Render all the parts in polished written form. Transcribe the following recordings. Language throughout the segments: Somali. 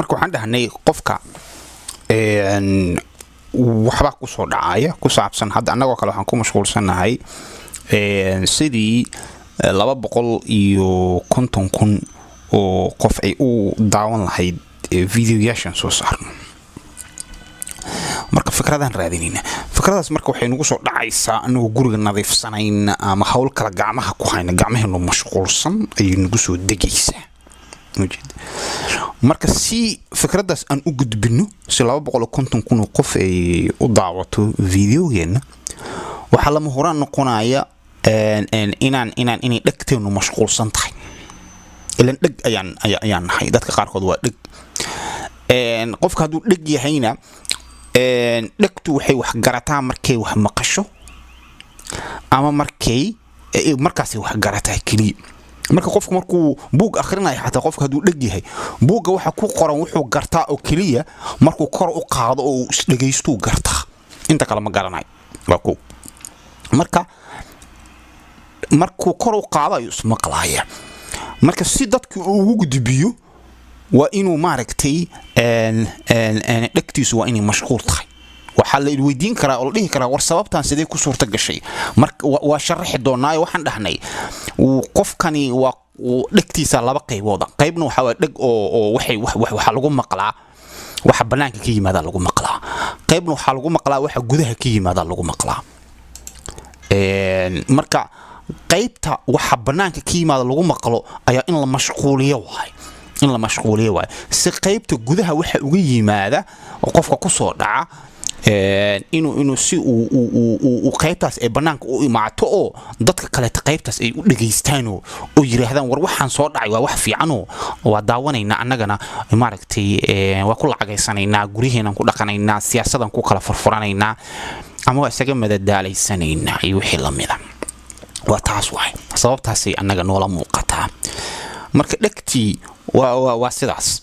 marka waxaan dhahnay qofka waxba ku soo dhacaya ku saabsan hadda annagoo kale waxaan ku mashquulsanahay sidii 250,000 oo qof ay u daawan lahayd videoyaashan soo saarno. marka fikradan raadinayna fikradaas marka waxay nagu soo dhacaysaa anagoo guriga nadiifsanayna ama hawl kala gacmaha ku hayna gacmaheenu mashquulsan ay nagu soo degaysaa. marka si fikradaas aan u gudbino si 250,000 qof ay u daawato videogeena waxa lama horaan noqonaya inay dhagteenu mashquulsan tahay ilan dhag ayaan nahay dadka qaarkood waa dhag qofka hadduu dhag yahayna dhagtu waxay wax garataa markay wax maqasho ama markaasay wax garataa keliya. marka qofku markuu buug akhrinayo xataa qofka hadduu dhag yahay buugga waxa ku qoran wuxuu gartaa oo keliya markuu kor u qaado oo dhagaystuu gartaa inta kale ma garanayo. waa ku marka markuu kor u qaado ayuu ismaqlaaya. marka si dadku ugu gudbiyo waa inuu maaragtay dhagtiisu waa inay mashquul tahay. waxa la weydiin karaa oo la dhihi karaa war sababtan sidee ku suurta gashay marka waa sharaxi doonaa. waxaan dhahnay qofkani waa dhagtiisa laba qaybood qaybna waxa waa dhag oo waxa lagu maqlaa waxa banaanka ka yimaada lagu maqlaa qaybna waxa lagu maqlaa waxa gudaha ka yimaada lagu maqlaa. marka qaybta waxa banaanka ka yimaada lagu maqlo ayaa in la mashquuliyo waay si qaybta gudaha waxa uga yimaada oo qofka ku soo dhaca inuu si uu qaybtaas ee banaanka u imaato oo dadka kale qaybtaas ay u dhageystaan oo yiraahdaan war waxaan soo dhacay waa wax fiican oo waa daawanayna annagana maaragtay waa ku lacagaysanayna guriyeenan ku dhaqanaynaa siyaasadan ku kala furfuranayna ama waa isaga madadaalaysanayna iyo wixii la mid ah. waa taas waay sababtaas ay annaga noola muuqataa. marka dhagtii waa sidaas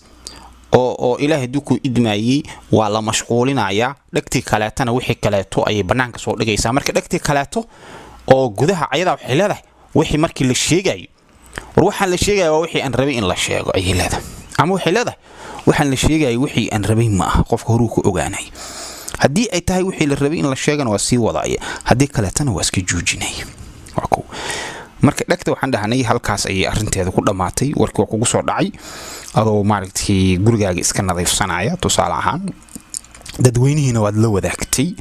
oo ilaahay duku idmaayay waa la mashquulinaya dhagtii kaleetana wixii kaleeto ay banaanka soo dhigaysaa. marka dhagtii kaleeto oo gudaha ayada waxay leedahay wixii markii la sheegayo war waxaan la sheegayo waa wixii aan rabay in la sheego ay leedahay ama waxay leedahay waxaan la sheegayo wixii aan rabay ma aha qofka horu ku ogaanay. haddii ay tahay wixii la rabay in la sheegana waa sii wadaaya haddii kaleetana waa iska joojinaya. marka dhagta waxaan dhahnay halkaas ay arinteeda ku dhamaatay warkii kugu soo dhacay adoo maaragtay gurigaaga iska nadiifsanaya tusaale ahaan dadweynihiina waad la wadaagtay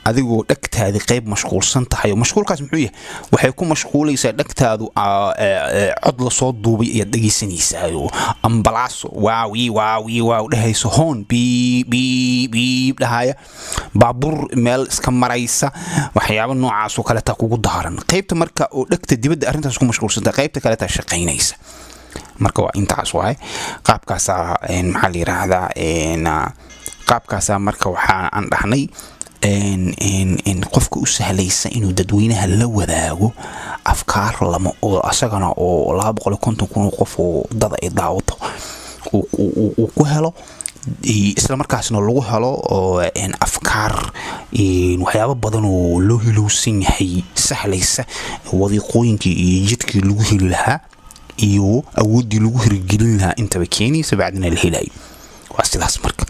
adigoo dhagtaadi qayb mashquulsan tahay. mashquulkaas muxuu yahay waxay ku mashquulaysaa dhagtaadu cod la soo duubay iyo dhageysanaysaa ambalaas waawi dhahayso hoon bi dhahaya baabur meel iska maraysa waxyaabo noocaas oo kale taa kugu daaran qaybta marka oo dhagta dibadda arintaas ku mashquulsan tahay qaybta kale taa shaqeynaysa. marka waa intaas waay qaabkaas maxaa la yiraahdaa qaabkaasa marka waxa aan dhahnay qofka u sahlaysa inuu dadweynaha la wadaago afkaar lama oo asagana oo 250,000 qof oo dad ay daawato uu ku helo isla markaasna lagu helo afkaar waxyaabo badan oo loo hilowsan yahay sahlaysa wadiiqooyinkii iyo jidkii lagu heli lahaa iyo awoodii lagu hirgelin lahaa intaba keenaysa bacdina la helay. waa sidaas marka